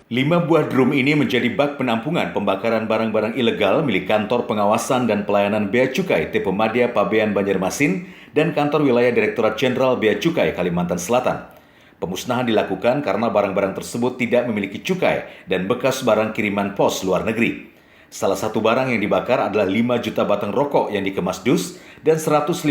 5 buah drum ini menjadi bak penampungan pembakaran barang-barang ilegal milik Kantor Pengawasan dan Pelayanan Bea Cukai Tipe Madya Pabean Banjarmasin dan Kantor Wilayah Direktorat Jenderal Bea Cukai Kalimantan Selatan. Pemusnahan dilakukan karena barang-barang tersebut tidak memiliki cukai dan bekas barang kiriman pos luar negeri. Salah satu barang yang dibakar adalah 5 juta batang rokok yang dikemas dus dan 154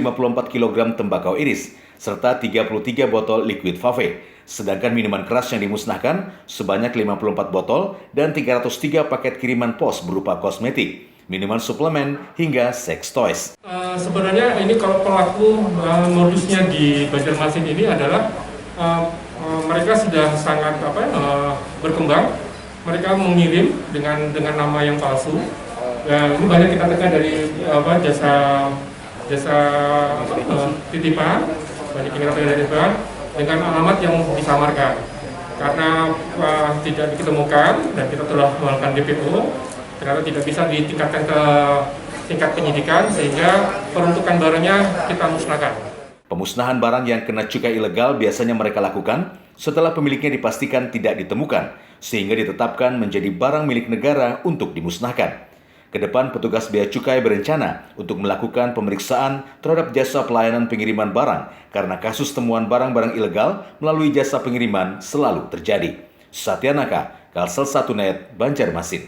kg tembakau iris, serta 33 botol liquid fave. Sedangkan minuman keras yang dimusnahkan sebanyak 54 botol dan 303 paket kiriman pos berupa kosmetik, minuman suplemen, hingga sex toys. Sebenarnya ini kalau pelaku modusnya di Banjarmasin ini adalah mereka sudah sangat berkembang. Mereka mengirim dengan nama yang palsu. Ini banyak kita tekan dari jasa titipan, banyak yang kita tekan dari titipan dengan alamat yang disamarkan. Karena tidak diketemukan dan kita telah melakukan DPO, ternyata tidak bisa ditingkatkan ke tingkat penyidikan sehingga peruntukan barangnya kita musnahkan. Pemusnahan barang yang kena cukai ilegal biasanya mereka lakukan setelah pemiliknya dipastikan tidak ditemukan, sehingga ditetapkan menjadi barang milik negara untuk dimusnahkan. Kedepan petugas Bea Cukai berencana untuk melakukan pemeriksaan terhadap jasa pelayanan pengiriman barang karena kasus temuan barang-barang ilegal melalui jasa pengiriman selalu terjadi. Satya Naka, Kalsel 1 Net, Banjarmasin.